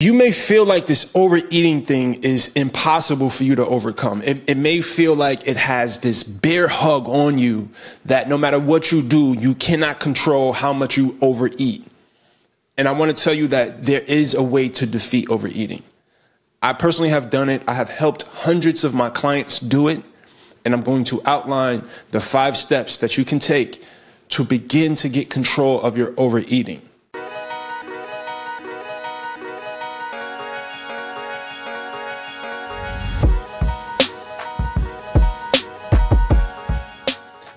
You may feel like this overeating thing is impossible for you to overcome. It may feel like it has this bear hug on you that no matter what you do, you cannot control how much you overeat. And I want to tell you that there is a way to defeat overeating. I personally have done it. I have helped hundreds of my clients do it. And I'm going to outline the 5 steps that you can take to begin to get control of your overeating.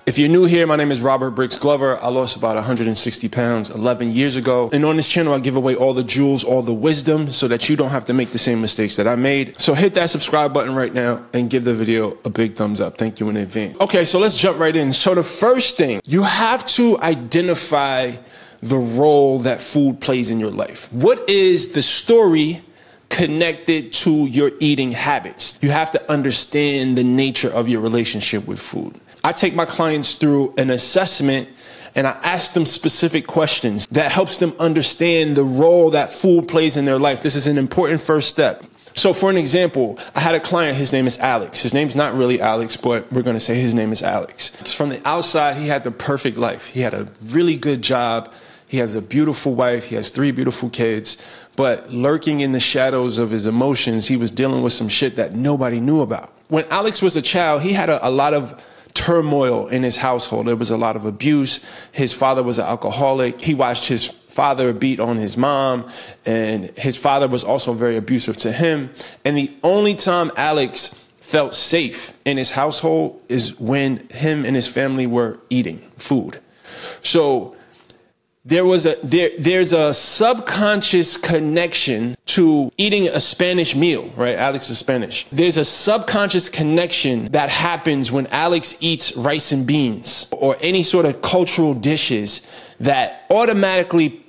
If you're new here, my name is Robert Brix Glover. I lost about 160 pounds 11 years ago. And on this channel, I give away all the jewels, all the wisdom, so that you don't have to make the same mistakes that I made. So hit that subscribe button right now and give the video a big thumbs up. Thank you in advance. Okay, so let's jump right in. So the first thing, you have to identify the role that food plays in your life. What is the story connected to your eating habits? You have to understand the nature of your relationship with food. I take my clients through an assessment and I ask them specific questions that helps them understand the role that food plays in their life. This is an important first step. So for an example, I had a client, his name is Alex. His name's not really Alex, but we're going to say his name is Alex. From the outside, he had the perfect life. He had a really good job. He has a beautiful wife. He has 3 beautiful kids. But lurking in the shadows of his emotions, he was dealing with some shit that nobody knew about. When Alex was a child, he had a lot of turmoil in his household. There was a lot of abuse. His father was an alcoholic. He watched his father beat on his mom, and his father was also very abusive to him. And the only time Alex felt safe in his household is when him and his family were eating food. So there's a subconscious connection to eating a Spanish meal, right? Alex is Spanish. There's a subconscious connection that happens when Alex eats rice and beans or any sort of cultural dishes that automatically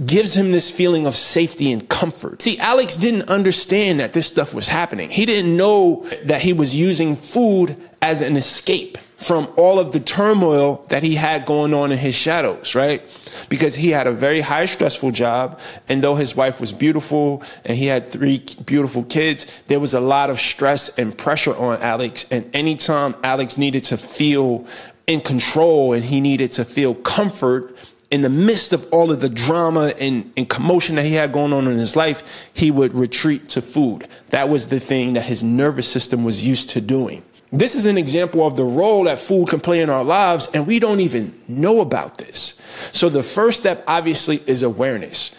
gives him this feeling of safety and comfort. See, Alex didn't understand that this stuff was happening. He didn't know that he was using food as an escape from all of the turmoil that he had going on in his shadows, right? Because he had a very high stressful job, and though his wife was beautiful and he had 3 beautiful kids, there was a lot of stress and pressure on Alex. And anytime Alex needed to feel in control and he needed to feel comfort in the midst of all of the drama and commotion that he had going on in his life, he would retreat to food. That was the thing that his nervous system was used to doing. This is an example of the role that food can play in our lives, and we don't even know about this. So the first step, obviously, is awareness.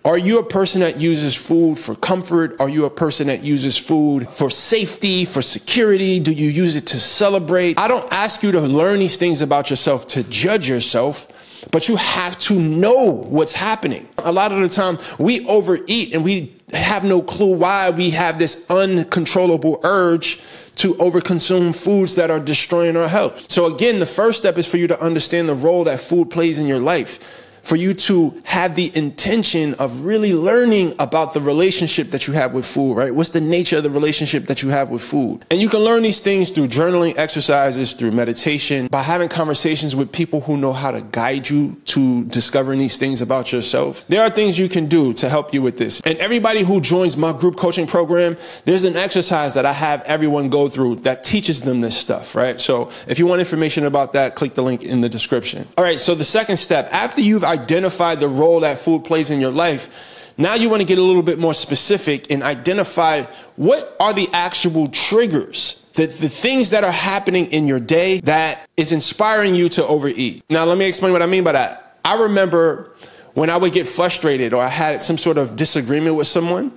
Are you a person that uses food for comfort? Are you a person that uses food for safety, for security? Do you use it to celebrate? I don't ask you to learn these things about yourself to judge yourself, but you have to know what's happening. A lot of the time we overeat and we have no clue why we have this uncontrollable urge to overconsume foods that are destroying our health. So again, the first step is for you to understand the role that food plays in your life, for you to have the intention of really learning about the relationship that you have with food, right? What's the nature of the relationship that you have with food? And you can learn these things through journaling exercises, through meditation, by having conversations with people who know how to guide you to discovering these things about yourself. There are things you can do to help you with this. And everybody who joins my group coaching program, there's an exercise that I have everyone go through that teaches them this stuff, right? So if you want information about that, click the link in the description. All right, so the second step, after you've identify the role that food plays in your life, now you want to get a little bit more specific and identify what are the actual triggers, the things that are happening in your day that is inspiring you to overeat. Now, let me explain what I mean by that. I remember when I would get frustrated or I had some sort of disagreement with someone,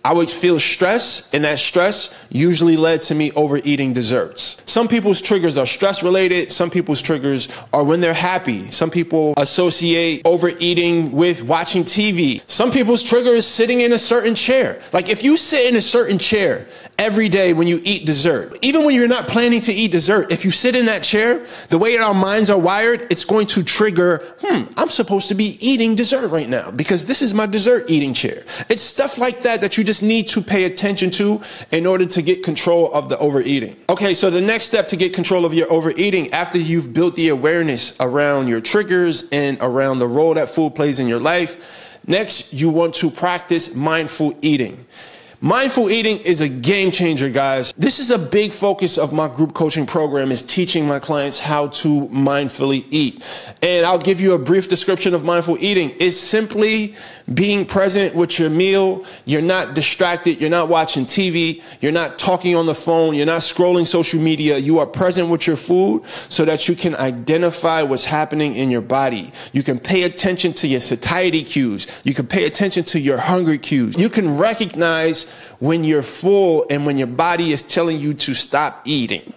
I would feel stress, and that stress usually led to me overeating desserts. Some people's triggers are stress related. Some people's triggers are when they're happy. Some people associate overeating with watching TV. Some people's trigger is sitting in a certain chair. Like if you sit in a certain chair every day when you eat dessert, even when you're not planning to eat dessert, if you sit in that chair, the way our minds are wired, it's going to trigger, I'm supposed to be eating dessert right now because this is my dessert eating chair. It's stuff like that that you just need to pay attention to in order to get control of the overeating. Okay, so the next step to get control of your overeating, after you've built the awareness around your triggers and around the role that food plays in your life, Next, you want to practice mindful eating. Mindful eating is a game changer, guys. This is a big focus of my group coaching program, is teaching my clients how to mindfully eat. And I'll give you a brief description of mindful eating. It's simply being present with your meal. You're not distracted. You're not watching TV. You're not talking on the phone. You're not scrolling social media. You are present with your food so that you can identify what's happening in your body. You can pay attention to your satiety cues. You can pay attention to your hunger cues. You can recognize when you're full and when your body is telling you to stop eating.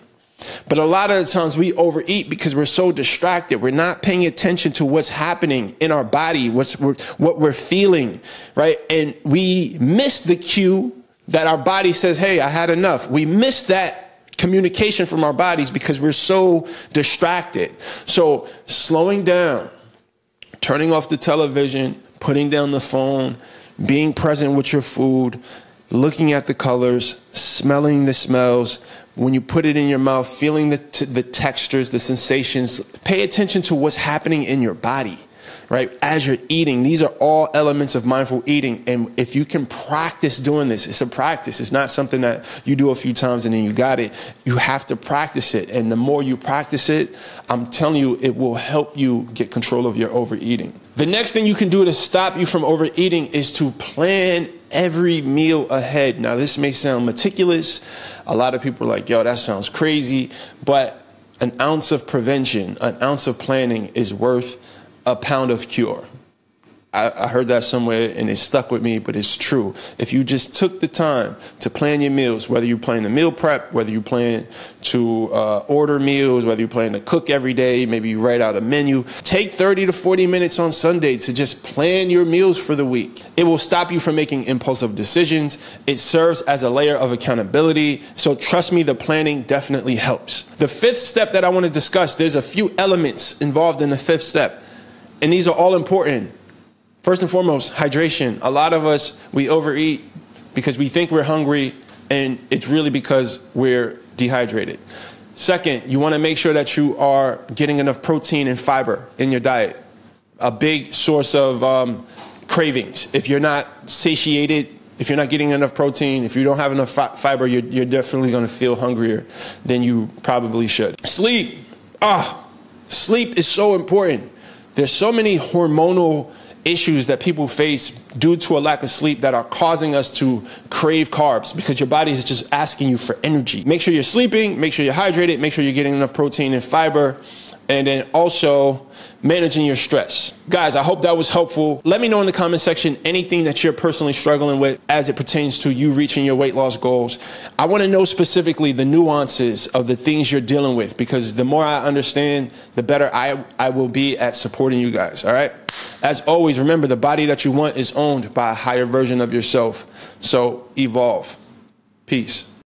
But a lot of the times we overeat because we're so distracted. We're not paying attention to what's happening in our body, what we're feeling, right? And we miss the cue that our body says, hey, I had enough. We miss that communication from our bodies because we're so distracted. So slowing down, turning off the television, putting down the phone, being present with your food, looking at the colors, smelling the smells, when you put it in your mouth, feeling the textures, the sensations. Pay attention to what's happening in your body, right? As you're eating, these are all elements of mindful eating. And if you can practice doing this, it's a practice. It's not something that you do a few times and then you got it. You have to practice it. And the more you practice it, I'm telling you, it will help you get control of your overeating. The next thing you can do to stop you from overeating is to plan every meal ahead. Now, this may sound meticulous. A lot of people are like, yo, that sounds crazy. But an ounce of prevention, an ounce of planning is worth a pound of cure. I heard that somewhere and it stuck with me, but it's true. If you just took the time to plan your meals, whether you plan to meal prep, whether you plan to order meals, whether you plan to cook every day, maybe you write out a menu, take 30 to 40 minutes on Sunday to just plan your meals for the week. It will stop you from making impulsive decisions. It serves as a layer of accountability. So trust me, the planning definitely helps. The fifth step that I want to discuss, there's a few elements involved in the fifth step, and these are all important. First and foremost, hydration. A lot of us, we overeat because we think we're hungry, and it's really because we're dehydrated. Second, you want to make sure that you are getting enough protein and fiber in your diet. A big source of cravings. If you're not satiated, if you're not getting enough protein, if you don't have enough fiber, you're definitely going to feel hungrier than you probably should. Sleep. Sleep is so important. There's so many hormonal issues that people face due to a lack of sleep that are causing us to crave carbs because your body is just asking you for energy. Make sure you're sleeping, make sure you're hydrated, make sure you're getting enough protein and fiber, and then also managing your stress. Guys, I hope that was helpful. Let me know in the comment section anything that you're personally struggling with as it pertains to you reaching your weight loss goals. I want to know specifically the nuances of the things you're dealing with, because the more I understand, the better I will be at supporting you guys, all right? As always, remember, the body that you want is owned by a higher version of yourself. So evolve. Peace.